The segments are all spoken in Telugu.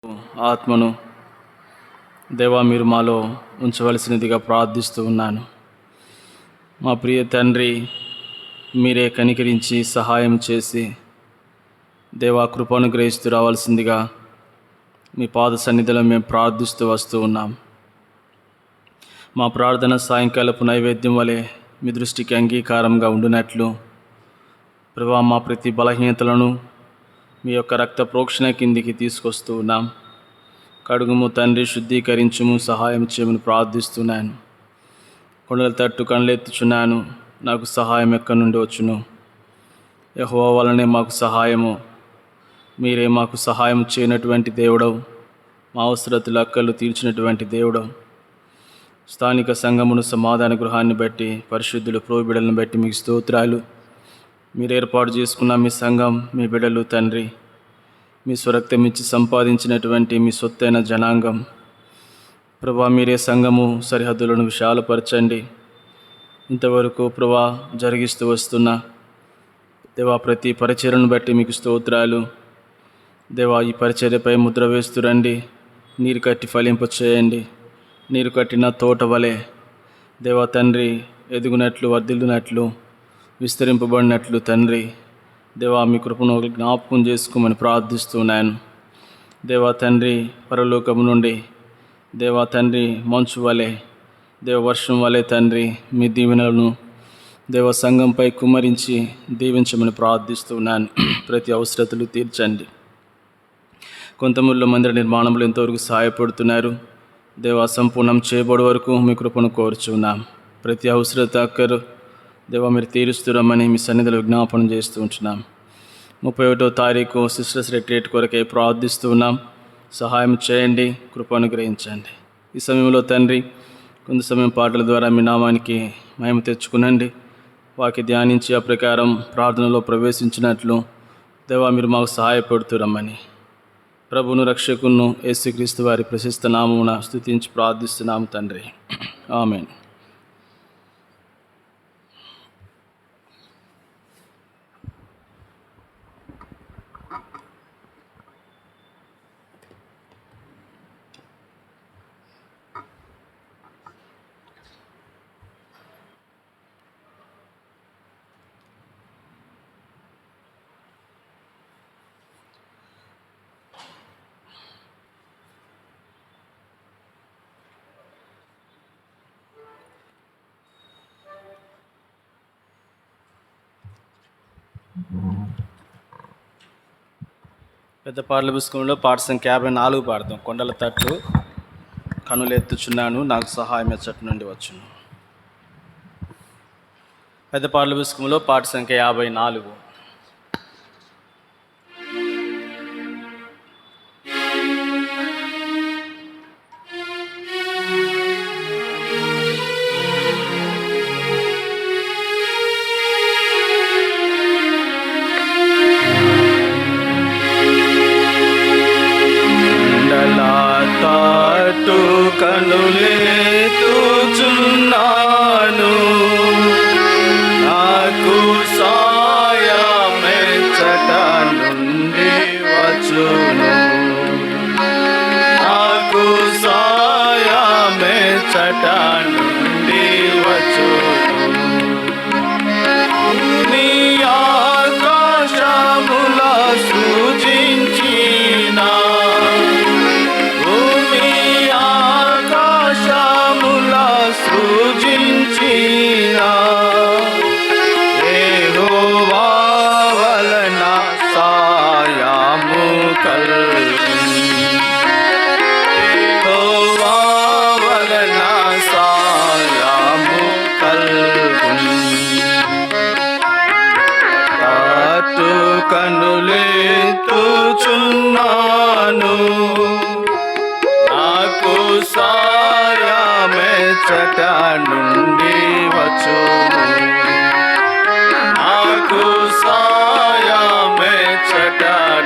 ఆత్మను దేవా మీరు మాలో ఉంచవలసినదిగా ప్రార్థిస్తూ ఉన్నాను. మా ప్రియ తండ్రి, మీరే కనికరించి సహాయం చేసి దేవా కృపను గ్రహిస్తూ రావాల్సిందిగా మీ పాద సన్నిధిలో మేము ప్రార్థిస్తూ వస్తూ ఉన్నాం. మా ప్రార్థన సాయంకాలపు నైవేద్యం వలె మీ దృష్టికి అంగీకారంగా ఉండునట్లు ప్రభువా మా ప్రతి బలహీనతలను మీ యొక్క రక్త ప్రోక్షణ కిందికి తీసుకొస్తూ ఉన్నాం. కడుగుము తండ్రి, శుద్ధీకరించుము, సహాయం చేయమని ప్రార్థిస్తున్నాను. కొండల తట్టు కళ్ళెత్తుచున్నాను, నాకు సహాయం ఎక్కడి నుండి వచ్చును? యెహోవా వలనే మాకు సహాయము. మీరే మాకు సహాయం చేయనటువంటి దేవుడవు, మా అవసరతలు అక్కలు తీర్చినటువంటి దేవుడవు. స్థానిక సంఘమును, సమాధాన గృహాన్ని బట్టి, పరిశుద్ధులు ప్రోబిడలను బట్టి మీకు స్తోత్రాలు. మీరు ఏర్పాటు చేసుకున్న మీ సంఘం, మీ బిడ్డలు తండ్రి, మీ స్వరక్తం ఇచ్చి సంపాదించినటువంటి మీ సొత్తైన జనాంగం ప్రభా, మీరే సంఘము సరిహద్దులను విశాలపరచండి. ఇంతవరకు ప్రభా జరిగిస్తూ వస్తున్న దేవా ప్రతి పరిచర్యను బట్టి మీకు స్తోత్రాలు. దేవా ఈ పరిచర్యపై ముద్ర వేస్తూ రండి. నీరు కట్టి ఫలింప చేయండి. నీరు కట్టిన తోట వలె దేవా తండ్రి ఎదుగునట్లు, వర్ధిల్లునట్లు, విస్తరింపబడినట్లు తండ్రి దేవా మీ కృపను జ్ఞాపకం చేసుకోమని ప్రార్థిస్తున్నాను. దేవా తండ్రి పరలోకము నుండి దేవా తండ్రి మంచు వలె, దేవ వర్షం వలె తండ్రి మీ దీవెనలను దేవ సంఘంపై కుమ్మరించి దీవించమని ప్రార్థిస్తున్నాను. ప్రతి అవసరతలు తీర్చండి. కొంతమందిలో మందిర నిర్మాణంలో ఎంతవరకు సహాయపడుతున్నారు దేవా, సంపూర్ణం చేయబడి వరకు మీ కృపను కోరుచున్నాం. ప్రతి అవసరత అక్కరు దేవా మీరు తీరుస్తురమ్మని మీ సన్నిధిలో విజ్ఞాపనం చేస్తూ ఉంటున్నాం. 31వ తారీఖు సిస్టర్స్ రిట్రీట్ కొరకై ప్రార్థిస్తూ ఉన్నాం. సహాయం చేయండి, కృపను గ్రహించండి. ఈ సమయంలో తండ్రి కొంత సమయం పాటల ద్వారా మీ నామానికి మహిమ తెచ్చుకునండి. వాకి ధ్యానించి ఆ ప్రకారం ప్రార్థనలో ప్రవేశించినట్లు దేవా మీరు మాకు సహాయపడుతురమ్మని ప్రభును రక్షకును యేసుక్రీస్తు వారి ప్రశస్త నామమున స్తుతించి ప్రార్థిస్తున్నాము తండ్రి. ఆమేన్. పెద్ద పాటల పుస్తకంలో పాట సంఖ్య 54 పాడతాం. కొండల తట్టు కనులెత్తుచున్నాను, నాకు సహాయం ఎచ్చటి నుండి వచ్చును. పెద్ద పాటల పుస్తకంలో పాట సంఖ్య 54. కనులెత్తుచున్నాను, నాకు సాయమెచ్చట నుండి వచ్చును. నాకు సాయమెచ్చట నుండి వచ్చును. నీ ఆకాశముల సృజించిన సృజించిన యెహోవా వలన సాయము కలుగును. యెహోవా వలన సాయము కలుగును. తట్టు కనులెత్తుచున్నాను, నాకు సాయమెచ్చట నుండి వచ్చును. నాకు సాయమెచ్చట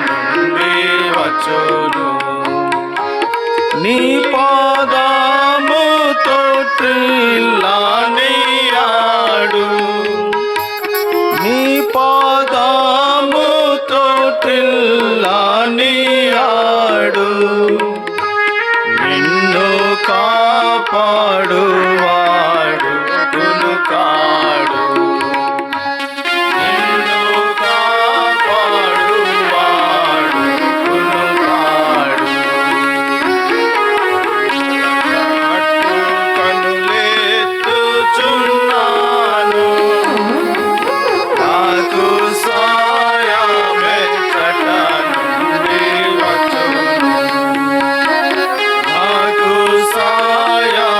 నుండి వచ్చును. నీ పాదముతో త్రిల్లానియాడు, నీ పాదముతో త్రిల్లానియాడు. నిన్ను కాపాడువాడు కునుకాడు. నిన్ను కాపాడువాడు కునుకాడు. కనులెత్తుచున్నాను, నాకు సాయమెచ్చట నుండి వచ్చును. నాకు సాయమెచ్చట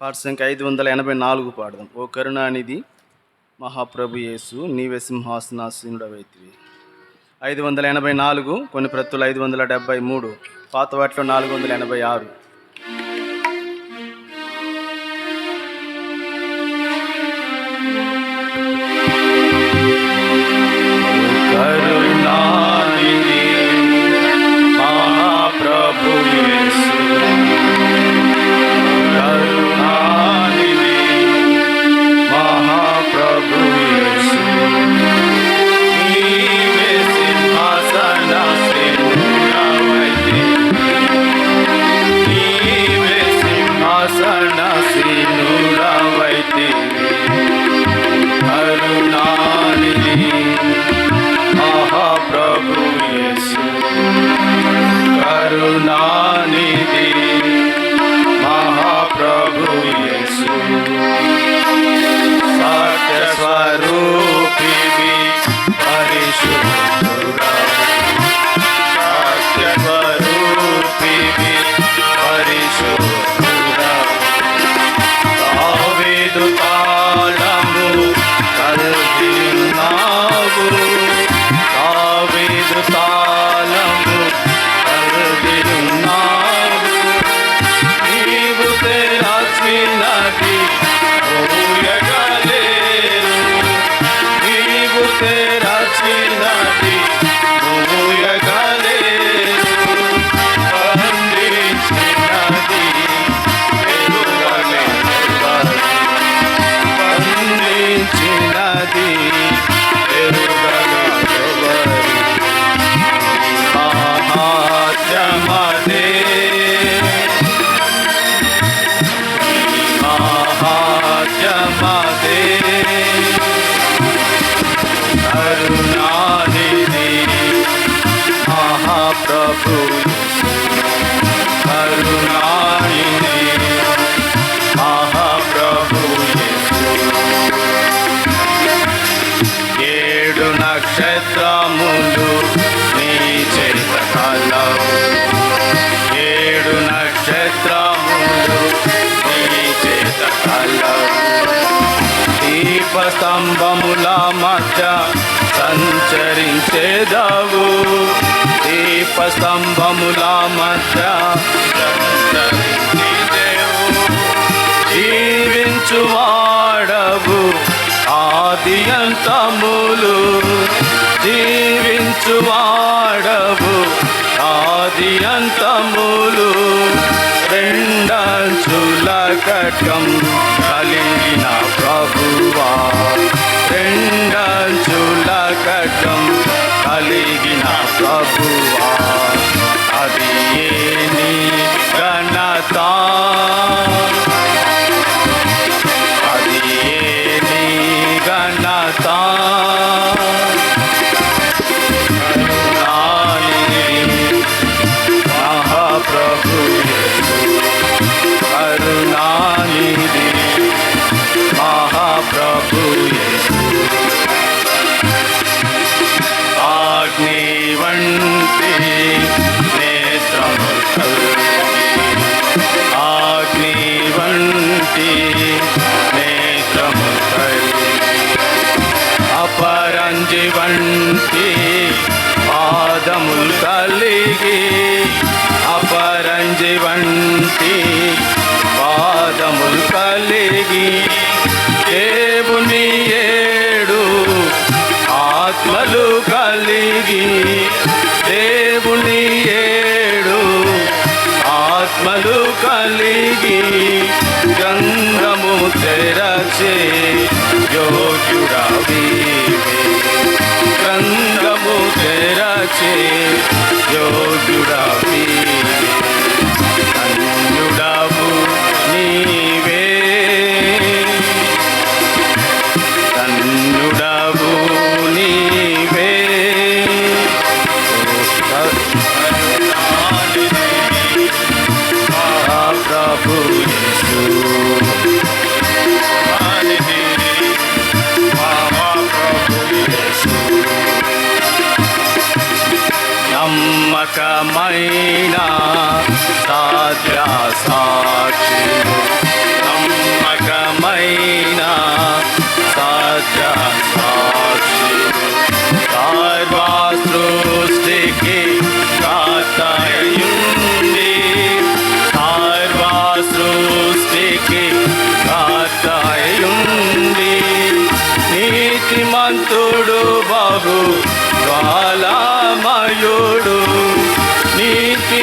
పాట సంఖ్య 584 పాడదాం. ఓ కరుణానిధి మహాప్రభు యేసు నీవే సింహాసనాసీనుడవైతివి. 584, కొన్ని ప్రతులు 573, పాత వాటిలో 486. కరుణానిధి మహాప్రభు యేసు, కరుణానిధి మహాప్రభు యేసు, నీవే సింహాసనాసీనుడవైతివి, నీవే సింహాసనాసీనుడవైతివి. కరుణానిధి మహాప్రభు యేసు, కరుణానిధి మహాప్రభు యేసు, సత్య స్వరూపివి పరిశుద్ధుడా, సత్య స్వరూపివి పరిశుద్ధుడా, దావీదు తాళము కలిగినావు, దావీదు తాళము కలిగినావు, నీవు తెరచినది మూయగలేరు, నీవు తెరచినది మూయగలేరు, బంధించినది ఎరుగలేరు, బంధించినది ఎరుగలేరు. మహాత్యమదే మహాత్యమదే, కరుణానిధి మహాప్రభు కరుణానిధి మహాప్రభు ఏడు నక్షత్రములు నీ చేత కలవు, ఏడు నక్షత్రములు నీ చేత కలవు, దీపస్తంభముల మధ్య సంచరించేదవు, దీపస్తంభముల మధ్య సంచరించేదేవు, జీవించువాడవు ఆదియంతములు, జీవించువాడవు ఆదియంతములు, రెండంచుల ఖడ్గం కలిగిన ప్రభువా, రెండంచుల ఖడ్గం కలిగిన ప్రభువా, అది ఏ నీ ఘనత, అది ఏ నీ ఘనత. కరుణానిధి మహాప్రభు యేసు, కరుణానిధి మహాప్రభు యేసు, అగ్ని వంటి నేత్రము కలిగి, అగ్ని వంటి నేత్రము కలిగి, అపరంజి వంటి పాదములు కలిగి, అపరంజి వంటి పాదములు కలిగి, దేవుని ఏడు ఆత్మలు కలిగి, దేవుని ఏడు ఆత్మలు కలిగి, గంధము తెరచే యోగ్యుడవీవే, గంధము తెరచే యోగ్యుడవీవే, ధన్యుడవు నీవే, ధన్యుడవు నీవే, కరుణానిధి మహాప్రభు యేసు, కరుణానిధి మహాప్రభు యేసు, నమ్మకమైన సాధ్య సాక్షి,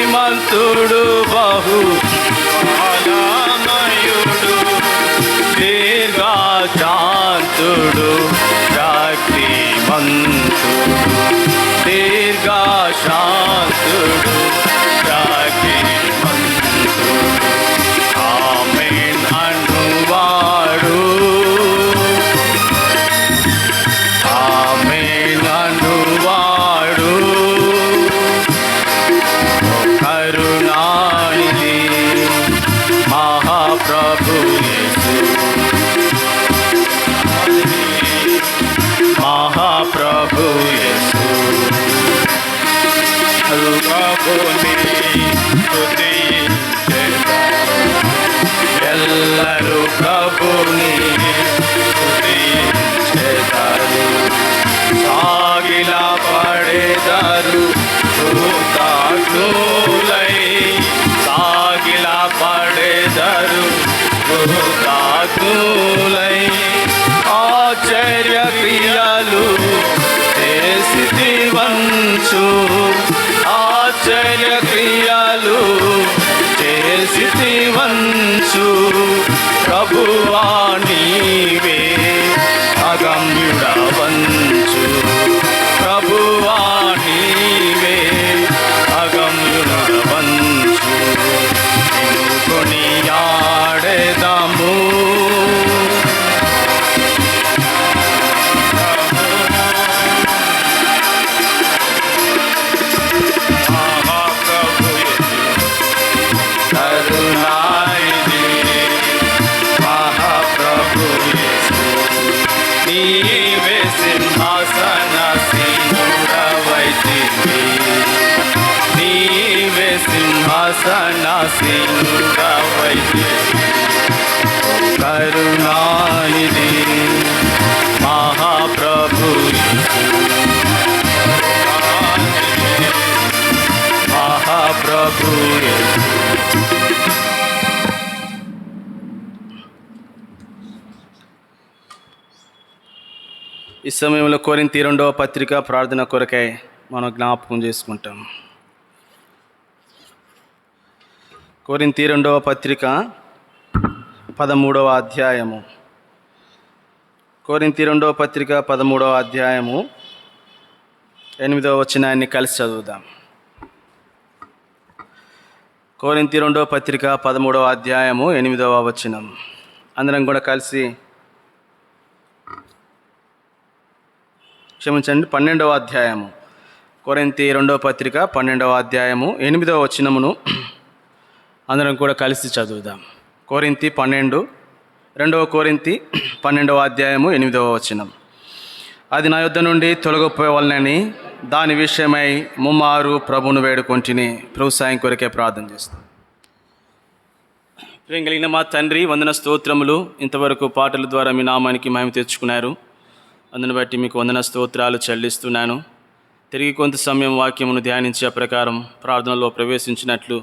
నీతిమంతుడు బహు బలమయుడు, దీర్ఘశాంతుడు శక్తిమంతుడు, దీర్ఘశాంతుడు శక్తిమంతుడు, ఆమేన్ అనువాడు, ఆమేన్ అనువాడు, కరుణానిధి మహాప్రభు యేసు, మహాప్రభు యేసు, ప్రభుని స్తుతించెదరు, ఎల్లరూ ప్రభుని స్తుతించెదరు, సాగిల పడెదరు కృతజ్ఞులై, సాగిల పడెదరు కృతజ్ఞులై, ఆశ్చర్య క్రియలు చేసితివంచు, ఆశ్చర్య క్రియలు చేసితివంచు, ప్రభువా నీవే అగమ్యుడవంచు, ప్రభువా నీవే అగమ్యుడవంచు, నిన్ను కొనియాడెదము, కరుణానిధి మహాప్రభు యేసు, నీవే సింహాసనాసీనుడవైతివి, నీవే సింహాసనాసీనుడవైతివి, కరుణానిధి మహాప్రభు యేసు, మహాప్రభు యేసు. ఈ సమయంలో కొరింథీ 2వ పత్రిక ప్రార్థన కొరకై మనం జ్ఞాపకం చేసుకుంటాం. కొరింథీ 2వ పత్రిక 13వ అధ్యాయము, కొరింథీ 2వ పత్రిక 13వ అధ్యాయము 8వ వచనాన్ని కలిసి చదువుదాం. కొరింథీ 2వ పత్రిక 13వ అధ్యాయము 8వ వచనం అందరం కూడా కలిసి, క్షమించండి, 12వ అధ్యాయము, కొరింథీ 2వ పత్రిక 12వ అధ్యాయము 8వ వచనమును అందరం కూడా కలిసి చదువుదాం. కొరింథీ 12, 2వ కొరింథీ 12వ అధ్యాయము 8వ వచనం. అది నా యొద్ద నుండి తొలగిపోవాలని దాని విషయమై ముమ్మారు ప్రభువును వేడుకొంటిని. ప్రభు సాయం కొరకే ప్రార్థన చేస్తాం. ప్రేమ కలిగిన మా తండ్రి, వందన స్తోత్రములు. ఇంతవరకు పాటల ద్వారా మీ నామానికి మహిమ తెచ్చుకున్నారు. అందుని బట్టి మీకు వందన స్తోత్రాలు చెల్లిస్తున్నాను. తిరిగి కొంత సమయం వాక్యమును ధ్యానించే ప్రకారం ప్రార్థనలో ప్రవేశించినట్లు,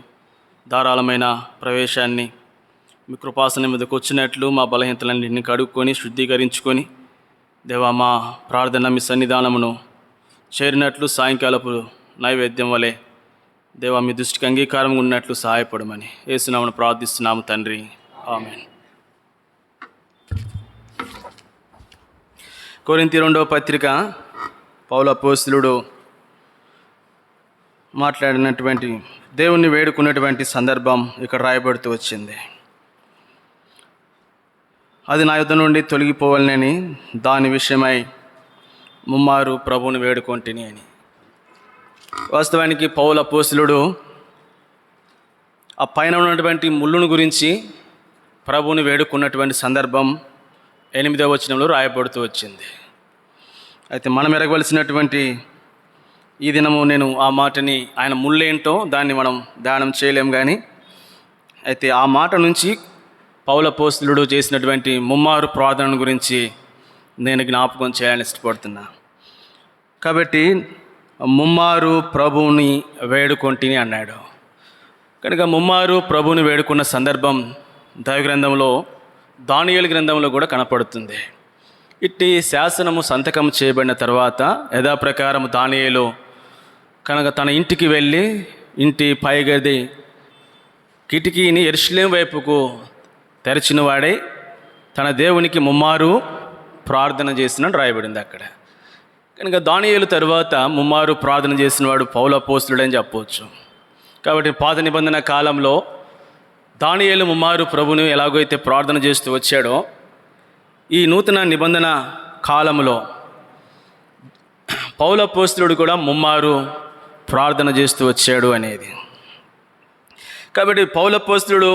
ధారాళమైన ప్రవేశాన్ని మీ కృపాసనం మీదకు వచ్చినట్లు మా బలహీనతలన్నింటినీ కడుక్కొని శుద్ధీకరించుకొని దేవా మా ప్రార్థన మీ సన్నిధానమును చేరినట్లు సాయంకాలపు నైవేద్యం వలె దేవా మీ దృష్టికి అంగీకారంగా ఉన్నట్లు సహాయపడమని యేసునామమున ప్రార్థిస్తున్నాము తండ్రి, ఆమేన్. కొరింథీ 2వ పత్రిక పౌలు అపోస్తలుడు మాట్లాడినటువంటి దేవుణ్ణి వేడుకున్నటువంటి సందర్భం ఇక్కడ రాయబడుతూ వచ్చింది. అది నా యొద్ద నుండి తొలగిపోవాలని దాని విషయమై ముమ్మారు ప్రభువుని వేడుకొంటిని అని. వాస్తవానికి పౌలు అపోస్తలుడు ఆ పైన ఉన్నటువంటి ముళ్ళును గురించి ప్రభువుని వేడుకున్నటువంటి సందర్భం 8వ వచనంలో రాయబడుతూ వచ్చింది. అయితే మనం ఎరగవలసినటువంటి ఈ దినము నేను ఆ మాటని, ఆయన ముళ్ళేంటో దాన్ని మనం ధ్యానం చేయలేం, కానీ అయితే ఆ మాట నుంచి పౌలు అపోస్తలుడు చేసినటువంటి ముమ్మారు ప్రార్థన గురించి నేను జ్ఞాపకం చేయాలని ఇష్టపడుతున్నా. కాబట్టి ముమ్మారు ప్రభువుని వేడుకొంటిని అన్నాడు. కనుక ముమ్మారు ప్రభువుని వేడుకున్న సందర్భం దైవ గ్రంథంలో, దానియేలు గ్రంథంలో కూడా కనపడుతుంది. ఇట్టి శాసనము సంతకం చేయబడిన తర్వాత యథాప్రకారం దానియేలు కనుక తన ఇంటికి వెళ్ళి ఇంటి పైగది కిటికీని యెరూషలేము వైపుకు తెరచిన వాడై తన దేవునికి ముమ్మారు ప్రార్థన చేసినట్టు రాయబడింది అక్కడ. కనుక దానియేలు తరువాత ముమ్మారు ప్రార్థన చేసిన వాడు పౌలు అపోస్తలుడని చెప్పవచ్చు. కాబట్టి పాత నిబంధన కాలంలో దానియేలు ముమ్మారు ప్రభుని ఎలాగో అయితే ప్రార్థన చేస్తూ వచ్చాడో, ఈ నూతన నిబంధన కాలంలో పౌలు అపోస్తలుడు కూడా ముమ్మారు ప్రార్థన చేస్తూ వచ్చాడు అనేది. కాబట్టి పౌలు అపోస్తలుడు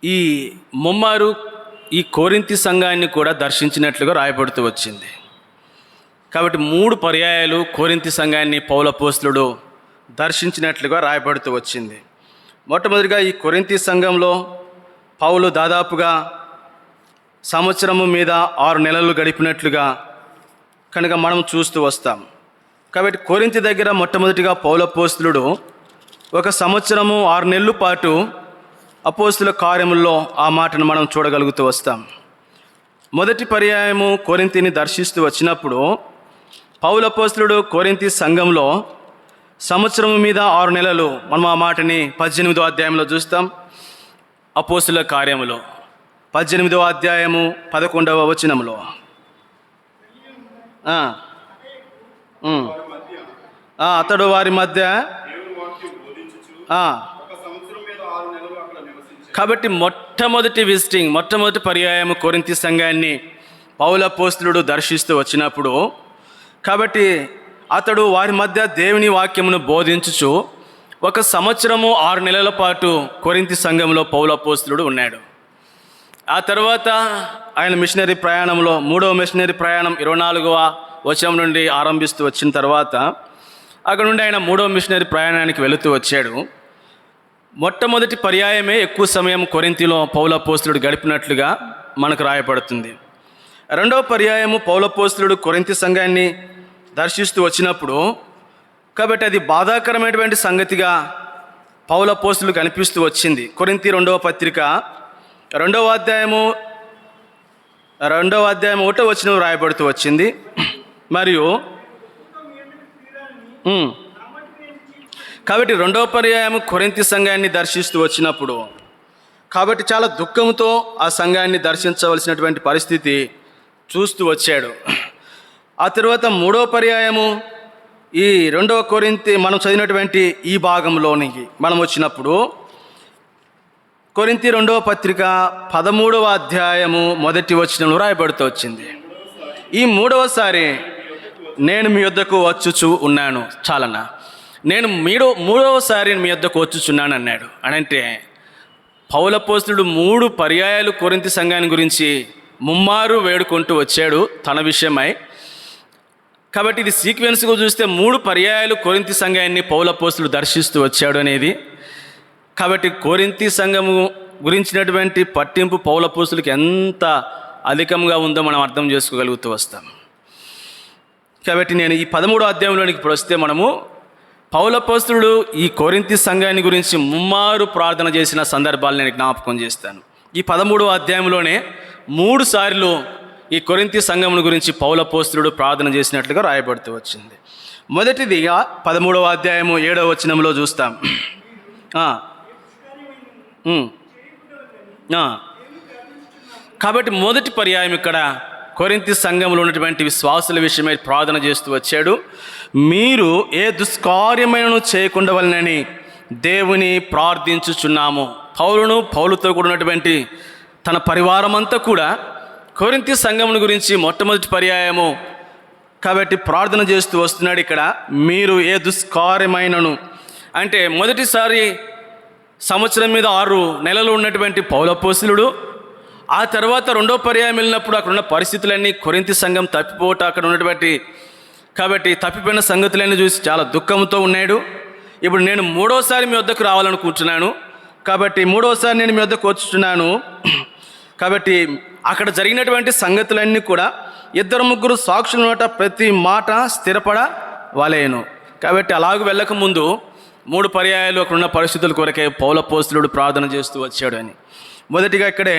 ఈ ముమ్మారు ఈ కొరింథీ సంఘాన్ని కూడా దర్శించినట్లుగా రాయబడుతూ వచ్చింది. కాబట్టి 3 పర్యాయాలు కొరింథీ సంఘాన్ని పౌలు అపోస్తలుడు దర్శించినట్లుగా రాయబడుతూ వచ్చింది. మొట్టమొదటిగా ఈ కొరింథీ సంఘంలో పౌలు దాదాపుగా సంవత్సరము మీద 6 నెలలు గడిపినట్లుగా కనుక మనం చూస్తూ వస్తాం. కాబట్టి కొరింథీ దగ్గర మొట్టమొదటిగా పౌలు అపోస్తలుడు 1 సంవత్సరము 6 నెలల పాటు అపోస్తలుల కార్యముల్లో ఆ మాటను మనం చూడగలుగుతూ వస్తాం. మొదటి పర్యాయము కొరింథీని దర్శిస్తూ వచ్చినప్పుడు పౌలు అపోస్తలుడు కొరింథీ సంఘంలో సంవత్సరము మీద 6 నెలలు, మనం ఆ మాటని 18వ అధ్యాయంలో చూస్తాం. అపోస్తలుల కార్యములో 18వ అధ్యాయము 11వ వచనంలో అతడు వారి మధ్య కాబట్టి మొట్టమొదటి పర్యాయము కొరింథీ సంఘాన్ని పౌలు అపోస్తలుడు దర్శిస్తూ వచ్చినప్పుడు, కాబట్టి అతడు వారి మధ్య దేవుని వాక్యమును బోధించుచు 1 సంవత్సరము 6 నెలల పాటు కొరింథీ సంఘంలో పౌలు అపోస్తలుడు ఉన్నాడు. ఆ తర్వాత ఆయన మిషనరీ ప్రయాణంలో 3వ మిషనరీ ప్రయాణం 24వ వచనం నుండి ఆరంభిస్తూ వచ్చిన తర్వాత అక్కడ నుండి ఆయన 3వ మిషనరీ ప్రయాణానికి వెళుతూ వచ్చాడు. మొట్టమొదటి పర్యాయమే ఎక్కువ సమయం కొరింథీలో పౌలు అపోస్తలుడు గడిపినట్లుగా మనకు రాయబడుతుంది. 2వ పర్యాయము పౌలు అపోస్తలుడు కొరింథీ సంఘాన్ని దర్శిస్తూ వచ్చినప్పుడు, కాబట్టి అది బాధాకరమైనటువంటి సంగతిగా పౌలు అపోస్తలుడు కనిపిస్తూ వచ్చింది. కొరింథీ 2వ పత్రిక 2వ అధ్యాయము 1వ వచనం రాయబడుతూ వచ్చింది. మరియు కాబట్టి 2వ పర్యాయము కొరింథీ సంఘాన్ని దర్శిస్తూ వచ్చినప్పుడు, కాబట్టి చాలా దుఃఖంతో ఆ సంఘాన్ని దర్శించవలసినటువంటి పరిస్థితి చూస్తూ వచ్చాడు. ఆ తర్వాత 3వ పర్యాయము ఈ 2వ కొరింథీ మనం చదివినటువంటి ఈ భాగంలోనికి మనం వచ్చినప్పుడు కొరింథీ 2వ పత్రిక 13వ అధ్యాయము 1వ వచనంలో రాయబడుతూ వచ్చింది. ఈ 3వసారి నేను మీ యొద్దకు వచ్చుచు ఉన్నాను, చాలన్నా, నేను 3వసారి మీ యొద్దకు వచ్చుచున్నాను అన్నాడు. అంటే పౌలు అపోస్తలుడు 3 పర్యాయాలు కొరింథీ సంఘాన్ని గురించి ముమ్మారు వేడుకుంటూ వచ్చాడు తన విషయమై. కాబట్టి ఇది సీక్వెన్స్గా చూస్తే 3 పర్యాయాలు కొరింథీ సంఘాన్ని పౌలు అపోస్తలుడు దర్శిస్తూ వచ్చాడు అనేది. కాబట్టి కొరింథీ సంఘము గురించినటువంటి పట్టింపు పౌలు అపోస్తలుడికి ఎంత అధికంగా ఉందో మనం అర్థం చేసుకోగలుగుతూ వస్తాం. కాబట్టి నేను ఈ 13వ అధ్యాయంలోనికి ఇప్పుడు వస్తే మనము పౌలు అపోస్తలుడు ఈ కొరింథీ సంఘాన్ని గురించి ముమ్మారు ప్రార్థన చేసిన సందర్భాలు నేను జ్ఞాపకం చేస్తాను. ఈ 13వ అధ్యాయంలోనే 3 సార్లు ఈ కొరింథీ సంఘమును గురించి పౌలు అపోస్తలుడు ప్రార్థన చేసినట్లుగా రాయబడుతూ వచ్చింది. మొదటిదిగా 13వ అధ్యాయము 7వ వచనంలో చూస్తాం. కాబట్టి మొదటి పర్యాయం ఇక్కడ కొరింథీ సంఘంలో ఉన్నటువంటి విశ్వాసుల విషయమై ప్రార్థన చేస్తూ వచ్చాడు. మీరు ఏ దుష్కార్యమైనను చేయకుండా వలనని దేవుని ప్రార్థించుచున్నాము. పౌలుతో కూడినటువంటి తన పరివారం అంతా కూడా కొరింథీ సంఘమును గురించి మొట్టమొదటి పర్యాయము కాబట్టి ప్రార్థన చేస్తూ వస్తున్నాడు. ఇక్కడ మీరు ఏ దుష్కార్యమైనను అంటే మొదటిసారి సంవత్సరం మీద 6 నెలలు ఉన్నటువంటి పౌలు అపోస్తలుడు, ఆ తర్వాత 2వ పర్యాయం వెళ్ళినప్పుడు అక్కడ ఉన్న పరిస్థితులన్నీ కొరింథీ సంఘం తప్పిపోవట, అక్కడ ఉన్నటువంటి కాబట్టి తప్పిపోయిన సంగతులన్నీ చూసి చాలా దుఃఖంతో ఉన్నాడు. ఇప్పుడు నేను 3వసారి మీ వద్దకు రావాలనుకుంటున్నాను, కాబట్టి 3వసారి నేను మీ వద్దకు వచ్చుచున్నాను. కాబట్టి అక్కడ జరిగినటువంటి సంగతులన్నీ కూడా 2-3 సాక్షుల నోట ప్రతి మాట స్థిరపడవలెను. కాబట్టి అలాగ వెళ్ళకముందు 3 పర్యాయాలు అక్కడున్న పరిస్థితుల కొరకే పౌలు అపోస్తలుడు ప్రార్థన చేస్తూ వచ్చాడు అని. మొదటిగా ఇక్కడే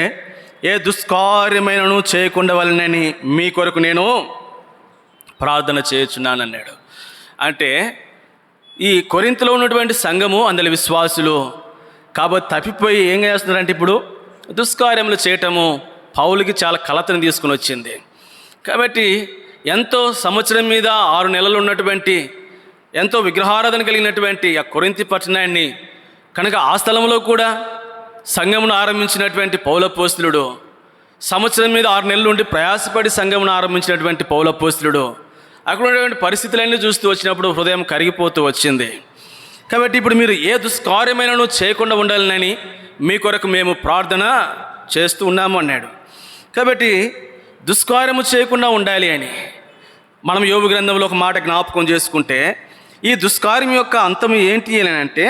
ఏ దుష్కార్యమైనను చేయకుండా వలనని మీ కొరకు నేను ప్రార్థన చేయుచున్నాను అన్నాడు. అంటే ఈ కొరింథీలో ఉన్నటువంటి సంఘము అందులో విశ్వాసులు కాబట్టి తప్పిపోయి ఏం చేస్తున్నారంటే ఇప్పుడు దుష్కార్యములు చేయటము పౌలుకి చాలా కలతను తీసుకుని వచ్చింది. కాబట్టి ఎంతో సంవత్సరం మీద 6 నెలలు ఉన్నటువంటి ఎంతో విగ్రహారాధన కలిగినటువంటి ఆ కొరింథీ పట్టణాన్ని కనుక ఆ స్థలంలో కూడా సంఘమును ఆరంభించినటువంటి పౌలపోస్తులుడు, సంవత్సరం మీద 6 నెలలు ఉండి ప్రయాసపడి సంఘమును ఆరంభించినటువంటి పౌలపోస్తులుడు అక్కడ ఉన్నటువంటి పరిస్థితులన్నీ చూస్తూ వచ్చినప్పుడు హృదయం కరిగిపోతూ వచ్చింది. కాబట్టి ఇప్పుడు మీరు ఏ దుష్కార్యమైనను చేయకుండా ఉండాలని మీ కొరకు మేము ప్రార్థన చేస్తూ ఉన్నాము అన్నాడు. కాబట్టి దుష్కార్యము చేయకుండా ఉండాలి అని మనం యోబు గ్రంథంలో ఒక మాట జ్ఞాపకం చేసుకుంటే ఈ దుష్కార్యం యొక్క అంతం ఏంటి అని అంటే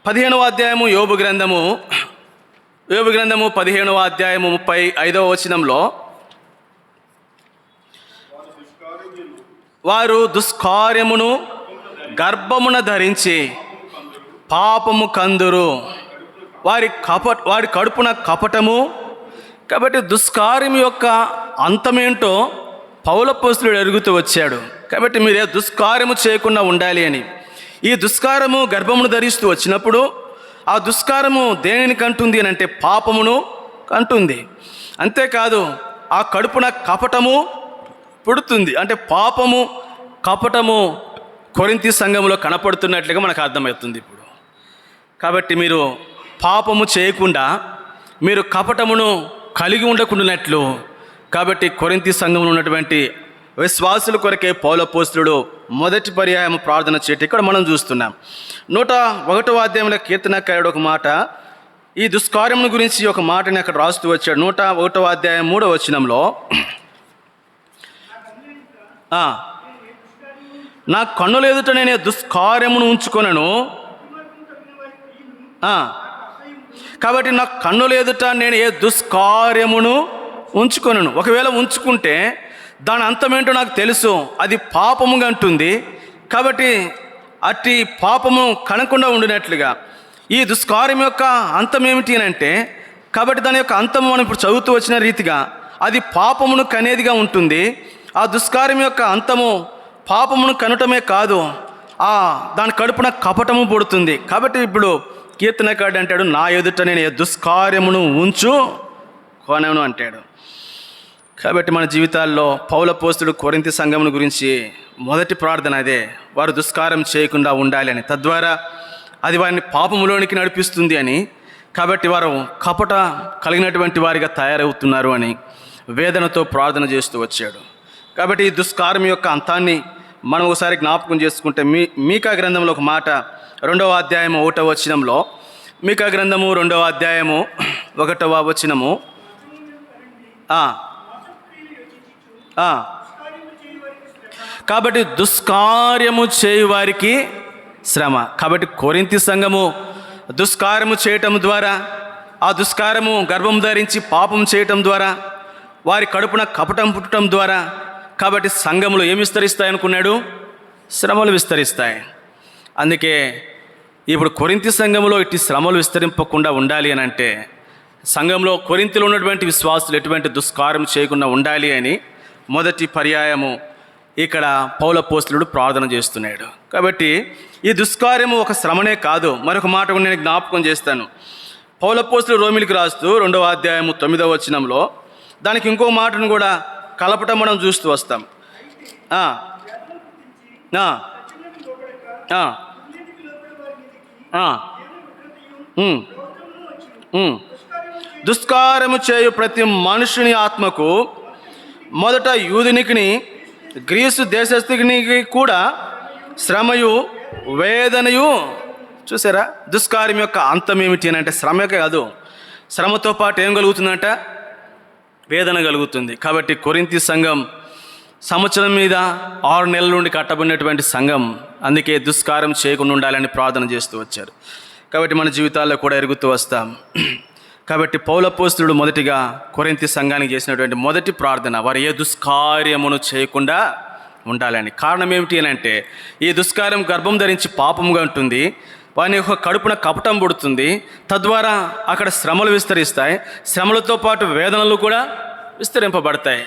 15వ అధ్యాయము యోబు గ్రంథము 15వ అధ్యాయము 35వ వచనంలో వారు దుష్కార్యమును గర్భమున ధరించి పాపము కందురు, వారి కడుపున కపటము. కాబట్టి దుష్కార్యం యొక్క అంతమేంటో పౌలపోస్తులుడు ఎరుగుతూ వచ్చాడు. కాబట్టి మీరే దుష్కార్యము చేయకుండా ఉండాలి అని. ఈ దుష్కారము గర్భమును ధరిస్తూ వచ్చినప్పుడు ఆ దుష్కారము దేనిని కంటుంది అని అంటే పాపమును కంటుంది. అంతేకాదు ఆ కడుపున కపటము పుడుతుంది. అంటే పాపము కపటము కొరింథీ సంఘంలో కనపడుతున్నట్లుగా మనకు అర్థమవుతుంది ఇప్పుడు. కాబట్టి మీరు పాపము చేయకుండా మీరు కపటమును కలిగి ఉండకుండానట్లు కాబట్టి కొరింథీ సంఘంలో ఉన్నటువంటి విశ్వాసుల కొరకే పౌలపోస్తులుడు మొదటి పర్యాయం ప్రార్థన చేయటం ఇక్కడ మనం చూస్తున్నాం. 101వ అధ్యాయంలో కీర్తనకారుడు ఒక మాట ఈ దుష్కార్యమును గురించి ఒక మాటని అక్కడ రాస్తూ వచ్చాడు. 101వ అధ్యాయం 3వ వచనంలో నా కన్నుల ఎదుట నేను దుష్కార్యమును ఉంచుకొనను. కాబట్టి నా కన్నుల ఎదుట నేను ఏ దుష్కార్యమును ఉంచుకొనను. ఒకవేళ ఉంచుకుంటే దాని అంతమేంటో నాకు తెలుసు, అది పాపముగా అంటుంది. కాబట్టి అట్టి పాపము కనకుండా ఉండినట్లుగా ఈ దుష్కార్యం యొక్క అంతం ఏమిటి అని అంటే కాబట్టి దాని యొక్క అంతము మనం ఇప్పుడు చదువుతూ వచ్చిన రీతిగా అది పాపమును కనేదిగా ఉంటుంది. ఆ దుష్కార్యం యొక్క అంతము పాపమును కనటమే కాదు, దాని కడుపున కపటము పుడుతుంది. కాబట్టి ఇప్పుడు కీర్తనకారుడు అంటాడు నా ఎదుట నేను ఏ దుష్కార్యమును ఉంచు కొనను అంటాడు. కాబట్టి మన జీవితాల్లో పౌలపోస్తుడు కొరింథీ సంఘమును గురించి మొదటి ప్రార్థన అదే, వారు దుష్కార్యం చేయకుండా ఉండాలి అని, తద్వారా అది వారిని పాపములోనికి నడిపిస్తుంది అని. కాబట్టి వారు కపట కలిగినటువంటి వారిగా తయారవుతున్నారు అని వేదనతో ప్రార్థన చేస్తూ వచ్చాడు. కాబట్టి ఈ దుష్కార్యం యొక్క అంతాన్ని మనం ఒకసారి జ్ఞాపకం చేసుకుంటే మీకా గ్రంథంలో ఒక మాట 2వ అధ్యాయము 1వ వచనంలో, మీకా గ్రంథము 2వ అధ్యాయము 1వ వచనము కాబట్టి దుష్కార్యము చేయువారికి శ్రమ. కాబట్టి కొరింథీ సంఘము దుష్కార్యము చేయటం ద్వారా ఆ దుష్కార్యము గర్భం ధరించి పాపం చేయటం ద్వారా వారి కడుపున కపటం పుట్టడం ద్వారా కాబట్టి సంఘములు ఏమి విస్తరిస్తాయి అనుకున్నాడు? శ్రమలు విస్తరిస్తాయి. అందుకే ఇప్పుడు కొరింథీ సంఘములో ఇట్టి శ్రమలు విస్తరింపకుండా ఉండాలి అని అంటే సంఘంలో కొరింథీలో ఉన్నటువంటి విశ్వాసులు ఎటువంటి దుష్కార్యం చేయకుండా ఉండాలి అని మొదటి పర్యాయము ఇక్కడ పౌలపోస్తులుడు ప్రార్థన చేస్తున్నాడు. కాబట్టి ఈ దుష్కార్యము ఒక శ్రమనే కాదు, మరొక మాట నేను జ్ఞాపకం చేస్తాను. పౌలపోస్తులుడు రోమిలికి రాస్తూ 2వ అధ్యాయము 9వ వచనంలో దానికి ఇంకో మాటను కూడా కలపటం మనం చూస్తూ వస్తాం. దుష్కార్యము చేయు ప్రతి మనుషుని ఆత్మకు మొదట యూదునికి గ్రీసు దేశస్థునికి కూడా శ్రమయు వేదనయు. చూసారా దుష్కార్యం యొక్క అంతం ఏమిటి అని అంటే శ్రమకే కాదు, శ్రమతో పాటు ఏం కలుగుతుందంట? వేదన కలుగుతుంది. కాబట్టి కొరింథీ సంఘం సంవత్సరం మీద 6 నెలల నుండి కట్టబడినటువంటి సంఘం, అందుకే దుష్కార్యం చేయకుండా ఉండాలని ప్రార్థన చేస్తూ వచ్చారు. కాబట్టి మన జీవితాల్లో కూడా ఎరుగుతూ వస్తాం. కాబట్టి పౌలపోస్తులుడు మొదటిగా కొరింథీ సంఘానికి చేసినటువంటి మొదటి ప్రార్థన వారు ఏ దుష్కార్యమును చేయకుండా ఉండాలని. కారణం ఏమిటి అని అంటే ఈ దుష్కార్యం గర్భం ధరించి పాపముగా ఉంటుంది, వాని యొక్క కడుపున కపటం పుడుతుంది, తద్వారా అక్కడ శ్రమలు విస్తరిస్తాయి, శ్రమలతో పాటు వేదనలు కూడా విస్తరింపబడతాయి.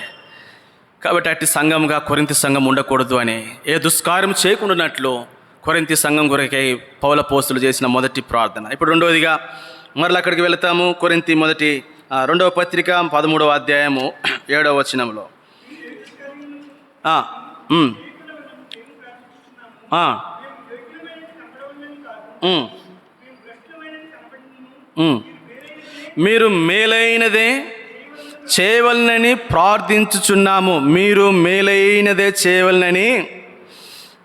కాబట్టి అట్టి సంఘంగా కొరింథీ సంఘం ఉండకూడదు అని ఏ దుష్కార్యం చేయకుండానట్లు కొరింథీ సంఘం కొరకై పౌలు అపోస్తలుడు చేసిన మొదటి ప్రార్థన. ఇప్పుడు రెండవదిగా మరలా అక్కడికి వెళతాము. కొరింథీ మొదటి రెండవ పత్రిక 13వ అధ్యాయము 7వ వచనంలో మీరు మేలైనదే చేయవలనని ప్రార్థించుచున్నాము. మీరు మేలైనదే చేయవలనని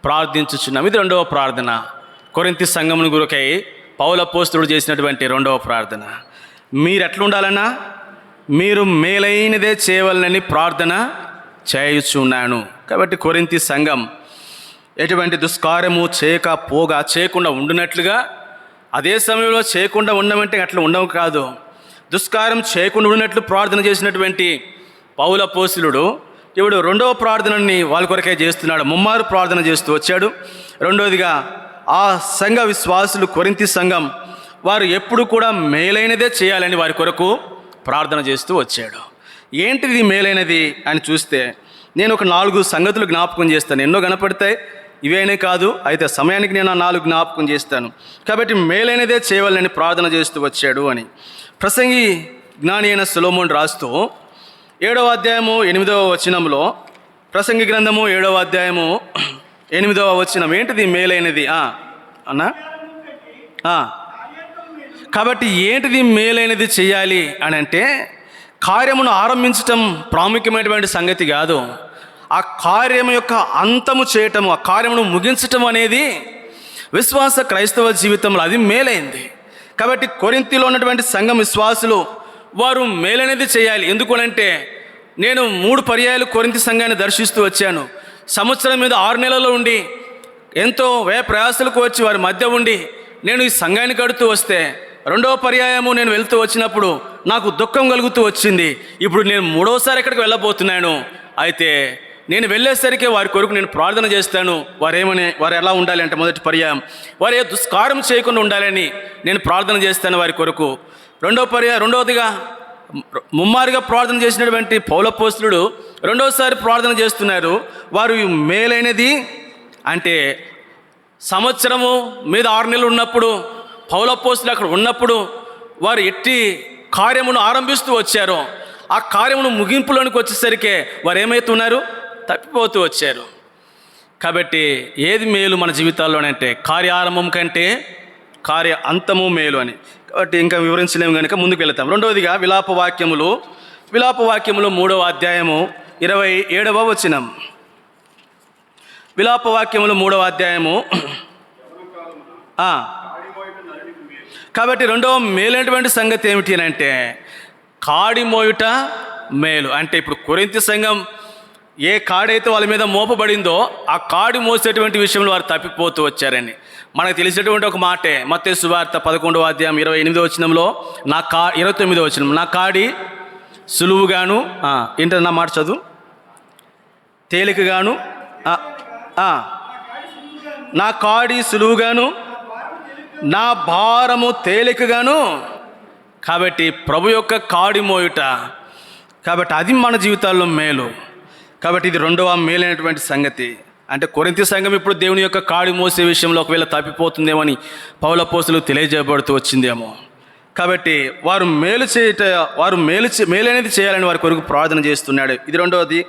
ప్రార్థించుచున్నాము. ఇది రెండవ ప్రార్థన. కొరింథీ సంఘమును గురకై పౌలు అపోస్తలుడు చేసినటువంటి రెండవ ప్రార్థన. మీరు ఎట్లుండాలన్నా మీరు మేలైనదే చేయవలనని ప్రార్థన చేయుచున్నాను. కాబట్టి కొరింథీ సంఘం ఎటువంటి దుష్కార్యము చేయకుండా ఉండినట్లుగా, అదే సమయంలో చేయకుండా ఉండమంటే అట్లా ఉండవు కాదు, దుష్కార్యం చేయకుండా ఉండినట్లు ప్రార్థన చేసినటువంటి పౌలు అపోస్తలుడు ఇప్పుడు రెండవ ప్రార్థనని వాళ్ళ కొరకే చేస్తున్నాడు. ముమ్మారు ప్రార్థన చేస్తూ వచ్చాడు. రెండవదిగా ఆ సంఘ విశ్వాసులు కొరింథీ సంఘం వారు ఎప్పుడు కూడా మేలైనదే చేయాలని వారి కొరకు ప్రార్థన చేస్తూ వచ్చాడు. ఏంటిది మేలైనది అని చూస్తే నేను ఒక 4 సంగతులు జ్ఞాపకం చేస్తాను. ఎన్నో కనపడతాయి, ఇవేనే కాదు, అయితే సమయానికి నేను ఆ 4 జ్ఞాపకం చేస్తాను. కాబట్టి మేలైనదే చేయవాలని ప్రార్థన చేస్తూ వచ్చాడు అని ప్రసంగి జ్ఞాని అయిన సొలొమోను రాస్తూ 7వ అధ్యాయము 8వ వచనంలో, ప్రసంగి గ్రంథము 7వ అధ్యాయము 8వ వచనం, ఏంటిది మేలైనది అన్నా? కాబట్టి ఏంటిది మేలైనది చేయాలి అని అంటే, కార్యమును ఆరంభించటం ప్రాముఖ్యమైనటువంటి సంగతి కాదు, ఆ కార్యం యొక్క అంతము చేయటము, ఆ కార్యమును ముగించటం అనేది విశ్వాస క్రైస్తవ జీవితంలో అది మేలైంది. కాబట్టి కొరింథీలో ఉన్నటువంటి సంఘం విశ్వాసులు వారు మేలైనది చేయాలి. ఎందుకనంటే నేను 3 పర్యాయాలు కొరింథీ సంఘాన్ని దర్శిస్తూ వచ్చాను. సంవత్సరం మీద 6 నెలల్లో ఉండి ఎంతో వ్యయ ప్రయాసాలకు వచ్చి వారి మధ్య ఉండి నేను ఈ సంఘాన్ని కడుతూ వస్తే, రెండవ పర్యాయము నేను వెళ్తూ వచ్చినప్పుడు నాకు దుఃఖం కలుగుతూ వచ్చింది. ఇప్పుడు నేను 3వసారి ఎక్కడికి వెళ్ళబోతున్నాను. అయితే నేను వెళ్ళేసరికి వారి కొరకు నేను ప్రార్థన చేస్తాను. వారు ఎలా ఉండాలి అంటే, మొదటి పర్యాయం వారు ఏ దుష్కార్యం చేయకుండా ఉండాలని నేను ప్రార్థన చేస్తాను వారి కొరకు. రెండవదిగా ముమ్మారుగా ప్రార్థన చేసినటువంటి పౌలు అపోస్తలుడు రెండవసారి ప్రార్థన చేస్తున్నారు. వారు మేలైనది అంటే సంవత్సరము మీద 6 నెలలు ఉన్నప్పుడు పౌలు అపోస్తలుడు అక్కడ ఉన్నప్పుడు వారు ఎట్టి కార్యమును ఆరంభిస్తూ వచ్చారో ఆ కార్యమును ముగింపులోనికి వచ్చేసరికి వారు ఏమవుతున్నారు? తప్పిపోతూ వచ్చారు. కాబట్టి ఏది మేలు మన జీవితాల్లోనంటే కార్యారంభం కంటే కార్య అంతము మేలు అని. కాబట్టి ఇంకా వివరించలేము కనుక ముందుకు వెళతాం. రెండవదిగా విలాప వాక్యములు 3వ అధ్యాయము 27వ వచనం. విలాప వాక్యములు 3వ అధ్యాయము. కాబట్టి రెండవ మేలైనటువంటి సంగతి ఏమిటి అని అంటే, కాడి మోయుట మేలు. అంటే ఇప్పుడు కొరింథీ సంఘం ఏ కాడైతే వాళ్ళ మీద మోపబడిందో ఆ కాడి మోసేటువంటి విషయంలో వారు తప్పిపోతూ వచ్చారని మనకు తెలిసినటువంటి ఒక మాటే. మత్తయి సువార్త 11వ అధ్యాయం 28వ వచనంలో 29వ వచనం, నా కాడి సులువుగాను ఏంటో నా మాట చదువు, తేలికగాను, నా కాడి సులువుగాను నా భారము తేలికగాను. కాబట్టి ప్రభు యొక్క కాడి మోయుట, కాబట్టి అది మన జీవితాల్లో మేలు. కాబట్టి ఇది రెండవ మేలైనటువంటి సంగతి. అంటే కొరింథీ సంఘం ఇప్పుడు దేవుని యొక్క కాడి మోసే విషయంలో ఒకవేళ తప్పిపోతుందేమో అని పౌలు అపోస్తలుడు తెలియజేయబడుతూ వచ్చిందేమో. కాబట్టి వారు మేలైనది చేయాలని వారి కొరకు ప్రార్థన చేస్తున్నాడు. ఇది రెండవది.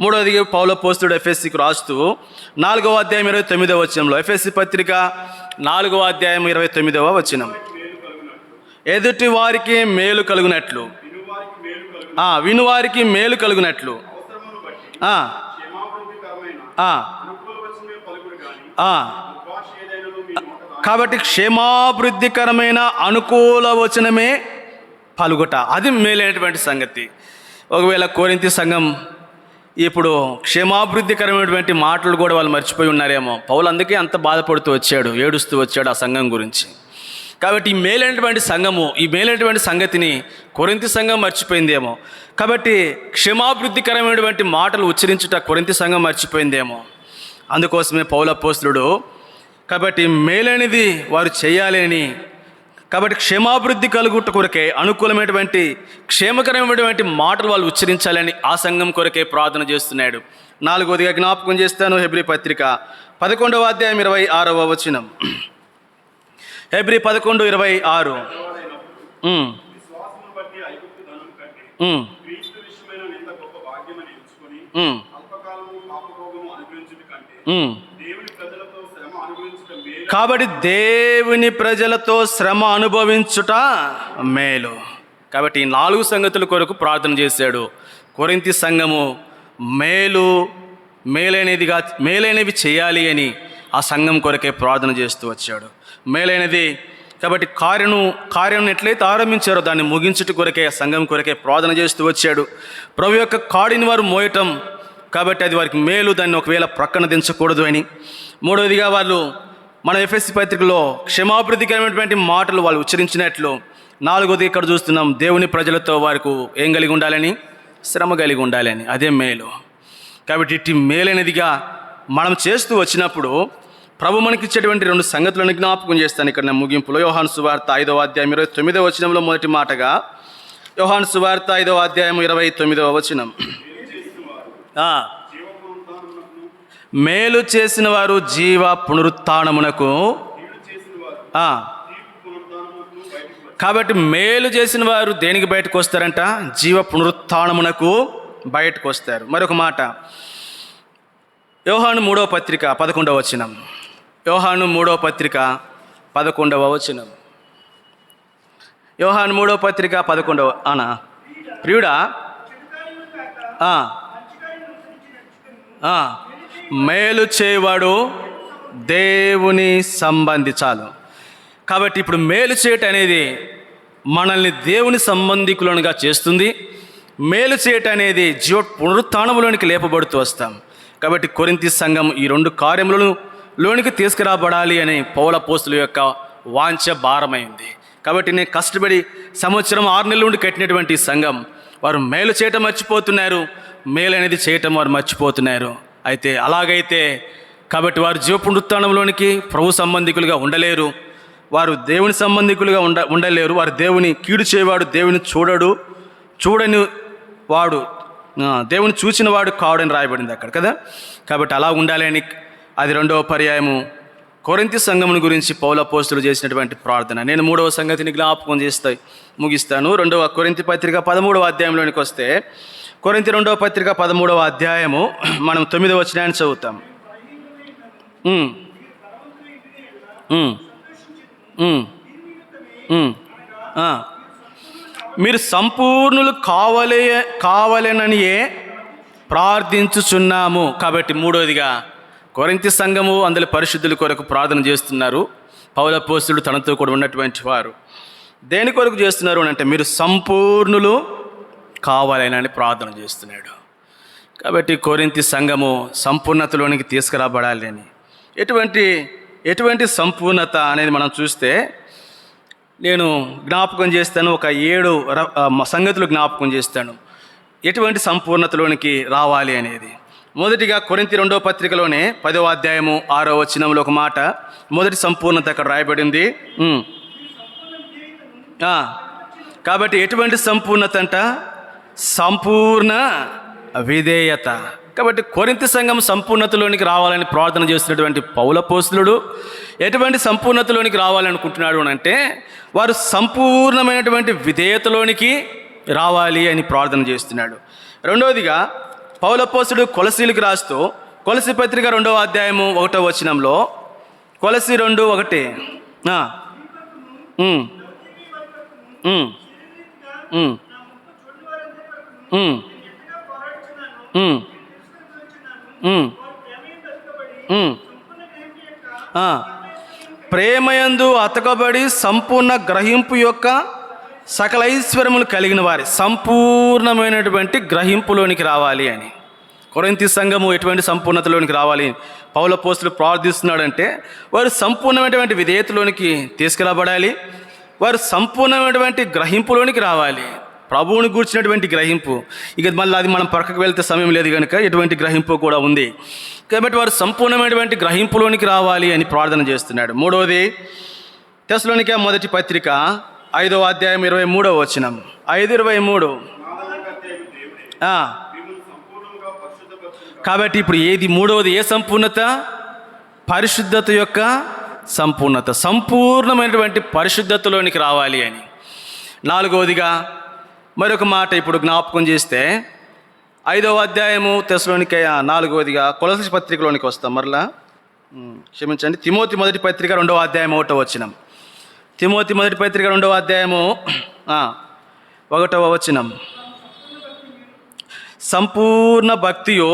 మూడవది పౌలు అపోస్తలుడు ఎఫెసీకి రాస్తూ 4వ అధ్యాయం 29వ వచనంలో, ఎఫెసీ పత్రిక 4వ అధ్యాయం 29వ వచనం, ఎదుటి వారికి మేలు కలుగునట్లు, వినువారికి మేలు కలుగునట్లు, కాబట్టి క్షేమాభివృద్ధికరమైన అనుకూల వచనమే పలుకుట, అది మేలైనటువంటి సంగతి. ఒకవేళ కొరింథీ సంఘం ఇప్పుడు క్షేమాభివృద్ధికరమైనటువంటి మాటలు కూడా వాళ్ళు మర్చిపోయి ఉన్నారేమో. పౌలు అందుకే అంత బాధపడుతూ వచ్చాడు, ఏడుస్తూ వచ్చాడు ఆ సంఘం గురించి. కాబట్టి ఈ మేలైనటువంటి సంగతిని కొరింథీ సంఘం మర్చిపోయిందేమో. కాబట్టి క్షేమాభివృద్ధికరమైనటువంటి మాటలు ఉచ్చరించుట కొరింథీ సంఘం మర్చిపోయిందేమో. అందుకోసమే పౌలు అపోస్తలుడు కాబట్టి మేలైనది వారు చేయాలి అని, కాబట్టి క్షేమాభివృద్ధి కలుగుట కొరకే అనుకూలమైనటువంటి క్షేమకరమైనటువంటి మాటలు వాళ్ళు ఉచ్చరించాలని ఆ సంఘం కొరకే ప్రార్థన చేస్తున్నాడు. 4వదిగా జ్ఞాపకం చేస్తాను, హెబ్రీ పత్రిక 11వ అధ్యాయం 26వ వచనం. హెబ్రీ 11:26. విశ్వాసమును బట్టి ఐగుప్తు ధనము కంటే క్రీస్తు విషయమైన నింద గొప్ప భాగ్యమని ఎంచుకొని అల్పకాలము పాపభోగము అనుభవించుట కంటే దేవుని ప్రజలతో శ్రమ అనుభవించుట మేలు. కాబట్టి దేవుని ప్రజలతో శ్రమ అనుభవించుట మేలు. కాబట్టి ఈ 4 సంగతుల కొరకు ప్రార్థన చేశాడు. కొరింథీ సంఘము మేలైనవి చేయాలి అని ఆ సంఘం కొరకే ప్రార్థన చేస్తూ వచ్చాడు. మేలైనది కాబట్టి కార్యం ఎట్లయితే ఆరంభించారో దాన్ని ముగించుట కొరకే ఆ సంఘం కొరకే ప్రార్థన చేస్తూ వచ్చాడు. ప్రభు యొక్క కాడిని వారు మోయటం కాబట్టి అది వారికి మేలు, దాన్ని ఒకవేళ ప్రక్కన దించకూడదు అని. మూడవదిగా వాళ్ళు మన ఎఫెసీ పత్రికలో క్షమాభివృద్ధికరమైనటువంటి మాటలు వాళ్ళు ఉచ్చరించినట్లు. నాలుగోది ఇక్కడ చూస్తున్నాం, దేవుని ప్రజలతో వారికి ఏం కలిగి ఉండాలని? శ్రమ కలిగి ఉండాలని. అదే మేలు. కాబట్టి ఇట్టి మేలైనదిగా మనం చేస్తూ వచ్చినప్పుడు ప్రభు మనకిచ్చేటువంటి 2 సంగతులను జ్ఞాపకం చేస్తాను ఇక్కడ నేను ముగింపులో. యోహాను సువార్త 5వ అధ్యాయం 29వ వచనంలో మొదటి మాటగా, యోహాను సువార్త 5వ అధ్యాయం 29వ వచనం. మేలు చేసిన వారు జీవ పునరుత్థానమునకు. కాబట్టి మేలు చేసిన వారు దేనికి బయటకు వస్తారంట? జీవ పునరుత్థానమునకు బయటకు వస్తారు. మరొక మాట, యోహాను 3వ పత్రిక 11వ వచనం. యోహాను 3వ పత్రిక 11వ వచనం. యోహాను 3వ పత్రిక 11వ. ప్రియుడా, మేలు చేయవాడు దేవుని సంబంధి. చాలు. కాబట్టి ఇప్పుడు మేలు చేయటం అనేది మనల్ని దేవుని సంబంధికులనుగా చేస్తుంది. మేలు చేయటం అనేది జీవ పునరుత్థానములోనికి లేపబడుతూ వస్తాం. కాబట్టి కొరింథీ సంఘం ఈ 2 కార్యములలోనికి తీసుకురాబడాలి అని పౌల అపోస్తలుల యొక్క వాంఛ భారమైంది. కాబట్టి నేను కష్టపడి సంవత్సరం 6 నెలల నుండి కట్టినటువంటి సంఘం వారు మేలు చేయటం మర్చిపోతున్నారు, మేలు అనేది చేయటం వారు మర్చిపోతున్నారు. అయితే అలాగైతే కాబట్టి వారు జీవ పునరుత్థానంలోనికి ప్రభు సంబంధికులుగా ఉండలేరు, వారు దేవుని సంబంధికులుగా ఉండలేరు. వారు దేవుని కీడు చేయవాడు దేవుని చూడని వాడు దేవుని చూచిన వాడు కావడని రాయబడింది అక్కడ కదా. కాబట్టి అలా ఉండాలని అది 2వ పర్యాయము కొరింథీ సంఘమును గురించి పౌలు అపోస్తలులు చేసినటువంటి ప్రార్థన. నేను 3వ సంగతిని జ్ఞాపకం ముగిస్తాను. 2వ కొరింథీ పత్రిక 13వ అధ్యాయంలోనికి వస్తే, కొరింథీ 2వ పత్రిక 13వ అధ్యాయము మనం 9వ వచనాన్ని చదువుతాం. మీరు సంపూర్ణులు కావాలననియే ప్రార్థించుచున్నాము. కాబట్టి మూడవదిగా కొరింథీ సంఘము అందులో పరిశుద్ధుల కొరకు ప్రార్థన చేస్తున్నారు. పౌలు అపోస్తలుడు తనతో కూడా ఉన్నటువంటి వారు దేని కొరకు చేస్తున్నారు అని అంటే మీరు సంపూర్ణులు కావాలని ప్రార్థన చేస్తున్నాడు. కాబట్టి కొరింథీ సంఘము సంపూర్ణతలోనికి తీసుకురాబడాలి అని. ఎటువంటి సంపూర్ణత అనేది మనం చూస్తే నేను జ్ఞాపకం చేస్తాను. ఒక 7 సంగతులు జ్ఞాపకం చేస్తాను ఎటువంటి సంపూర్ణతలోనికి రావాలి అనేది. మొదటిగా కొరింథీ 2వ పత్రికలోనే 10వ అధ్యాయము 6వ వచనంలో ఒక మాట, మొదటి సంపూర్ణత అక్కడ రాయబడింది. కాబట్టి ఎటువంటి సంపూర్ణత అంట? సంపూర్ణ విధేయత. కాబట్టి కొరింథీ సంఘం సంపూర్ణతలోనికి రావాలని ప్రార్థన చేస్తున్నటువంటి పౌలు అపోస్తలుడు ఎటువంటి సంపూర్ణతలోనికి రావాలనుకుంటున్నాడు అని అంటే వారు సంపూర్ణమైనటువంటి విధేయతలోనికి రావాలి అని ప్రార్థన చేస్తున్నాడు. రెండవదిగా పౌలు అపోస్తలుడు కొలసీలకు రాస్తూ కొలసీ పత్రిక 2వ అధ్యాయము 1వ వచనంలో, కొలసీ 2:1 ప్రేమయందు అతకబడి సంపూర్ణ గ్రహింపు యొక్క సకల ఐశ్వర్యములు కలిగిన వారి సంపూర్ణమైనటువంటి గ్రహింపులోనికి రావాలి అని. కొరింథీ సంఘము ఎటువంటి సంపూర్ణతలోనికి రావాలి పౌలు అపోస్తలుడు ప్రార్థిస్తున్నాడంటే వారు సంపూర్ణమైనటువంటి విధేయతలోనికి తీసుకురాబడాలి, వారు సంపూర్ణమైనటువంటి గ్రహింపులోనికి రావాలి. ప్రభువుని గూర్చినటువంటి గ్రహింపు. ఇక మళ్ళీ అది మనం పక్కకు వెళ్తే సమయం లేదు కనుక ఎటువంటి గ్రహింపు కూడా ఉంది. కాబట్టి వారు సంపూర్ణమైనటువంటి గ్రహింపులోనికి రావాలి అని ప్రార్థన చేస్తున్నాడు. మూడవది తెస్సలోనికే మొదటి పత్రిక 5వ అధ్యాయం 23వ వచనం. 5:23. కాబట్టి ఇప్పుడు ఏది మూడవది? ఏ సంపూర్ణత? పరిశుద్ధత యొక్క సంపూర్ణత, సంపూర్ణమైనటువంటి పరిశుద్ధతలోనికి రావాలి అని. నాలుగవదిగా మరొక మాట ఇప్పుడు జ్ఞాపకం చేస్తే 5వ అధ్యాయము తెస్సలోనికయ, 4వదిగా కొలస్సీ పత్రికలోనికి వస్తాం. మరలా క్షమించండి, తిమోతి మొదటి పత్రిక 2వ అధ్యాయం 1వ వచనం. తిమోతి మొదటి పత్రిక 2వ అధ్యాయము 1వ వచనం. సంపూర్ణ భక్తియు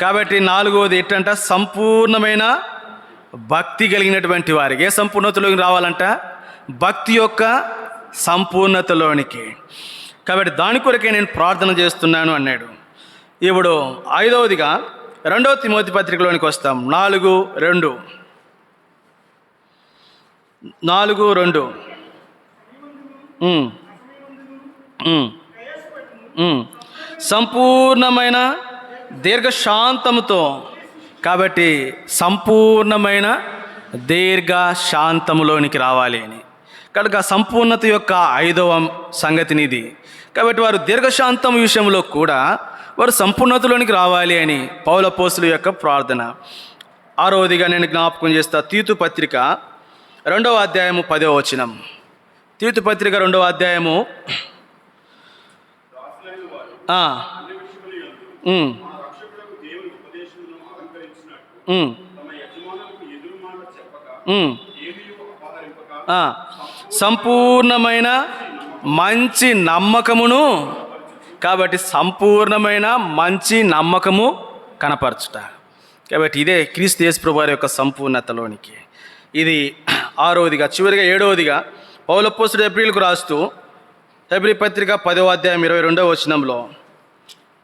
కాబట్టి 4వది ఏంటంట, సంపూర్ణమైన భక్తి కలిగినటువంటి వారికి. ఏ సంపూర్ణతలోకి రావాలంట? భక్తి యొక్క సంపూర్ణతలోనికి. కాబట్టి దాని కొరకే నేను ప్రార్థన చేస్తున్నాను అన్నాడు. ఇప్పుడు 5వదిగా 2వ తిమోతి పత్రికలోనికి వస్తాం. 4:2 సంపూర్ణమైన దీర్ఘశాంతముతో. కాబట్టి సంపూర్ణమైన దీర్ఘశాంతములోనికి రావాలి అని. కనుక సంపూర్ణత యొక్క 5వ సంగతిని ఇది. కాబట్టి వారు దీర్ఘశాంతం విషయంలో కూడా వారు సంపూర్ణతలోనికి రావాలి అని పౌలు అపోస్తలుల యొక్క ప్రార్థన. 6వదిగా నేను జ్ఞాపకం చేస్తా, తీతు పత్రిక 2వ అధ్యాయము 10వ వచనం. తీతు పత్రిక 2వ అధ్యాయము దాసులైన వారు ఆ, అన్ని విషయముల యందు ఉమ్, మన రక్షకులకు దేవుని ఉపదేశములను అలంకరించినట్టు ఉమ్, తమ యజమానులకు ఎదురు మాట చెప్పక ఉమ్. ఏమీ అపహరింపక సంపూర్ణమైన మంచి నమ్మకమును. కాబట్టి సంపూర్ణమైన మంచి నమ్మకము కనపరచుట. కాబట్టి ఇదే క్రీస్తు యేసు ప్రభువారి యొక్క సంపూర్ణతలోనికి. ఇది 6వదిగా. చివరిగా 7వదిగా పౌలు అపోస్తలుడు హెబ్రీయులకు రాస్తూ హెబ్రీ పత్రిక 10వ అధ్యాయం 22వ వచనంలో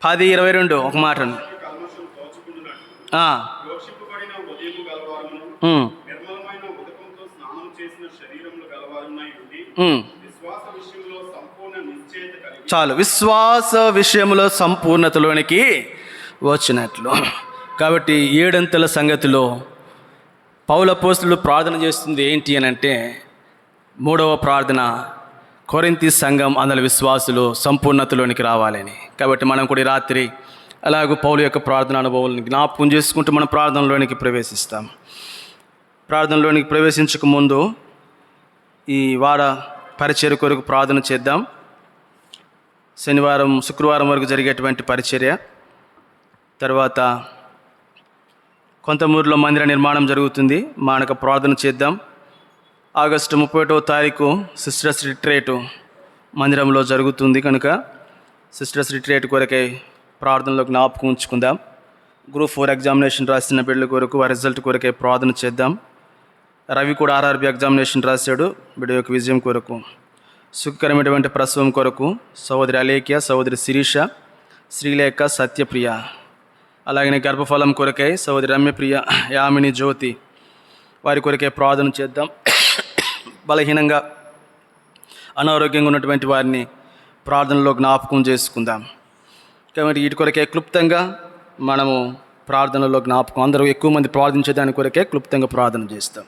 10:22 ఒక మాటను కల్మషం తోచుకుంటున్నట్టు ఆ, రోషింపబడిన ఉదయము గలవారును ఉమ్, నిర్మలమైన ఉదకంతో స్నానం చేసిన శరీరములు గలవారునై ఉండి ఉమ్. విశ్వాస విషయంలో సంపూర్ణ నిశ్చయత కలిగి చాలు, విశ్వాస విషయంలో సంపూర్ణతలోనికి వచ్చినట్లు. కాబట్టి 7 సంగతిలో పౌలు అపోస్తలుడు ప్రార్థన చేస్తుంది ఏంటి అని అంటే, 3వ ప్రార్థన, కొరింథీ సంఘం అందులో విశ్వాసులు సంపూర్ణతలోనికి రావాలని. కాబట్టి మనం కూడా ఈ రాత్రి అలాగూ పౌలు యొక్క ప్రార్థన అనుభవాలను జ్ఞాపకం చేసుకుంటూ మనం ప్రార్థనలోనికి ప్రవేశిస్తాం. ప్రార్థనలోనికి ప్రవేశించక ముందు ఈ వార పరిచర్య కొరకు ప్రార్థన చేద్దాం. శనివారం శుక్రవారం వరకు జరిగేటువంటి పరిచర్య తర్వాత కొంతమూరులో మందిర నిర్మాణం జరుగుతుంది. మానక ప్రార్థన చేద్దాం. ఆగస్టు 31వ తారీఖు సిస్టర్స్ రిట్రీట్ మందిరంలో జరుగుతుంది కనుక సిస్టర్స్ రిట్రీట్ కొరకై ప్రార్థనలో జ్ఞాపకం ఉంచుకుందాం. గ్రూప్ 4 ఎగ్జామినేషన్ రాసిన బిడ్డల కొరకు ఆ రిజల్ట్ కొరకై ప్రార్థన చేద్దాం. రవి కూడా RRB ఎగ్జామినేషన్ రాశాడు, బిడ్డ యొక్క విజయం కొరకు. సుఖకరమైనటువంటి ప్రసవం కొరకు సహోదరి అలేఖ్య, సహోదరి శిరీష, శ్రీలేఖ, సత్యప్రియ, అలాగనే గర్భఫలం కొరకై సహోదరి రమ్యప్రియ, యామిని, జ్యోతి వారి కొరకై ప్రార్థన చేద్దాం. బలహీనంగా అనారోగ్యంగా ఉన్నటువంటి వారిని ప్రార్థనలో జ్ఞాపకం చేసుకుందాం. కాబట్టి వీటి కొరకే క్లుప్తంగా మనము ప్రార్థనలో జ్ఞాపకం, అందరూ ఎక్కువ మంది ప్రార్థించేదాని కొరకే క్లుప్తంగా ప్రార్థన చేస్తాం.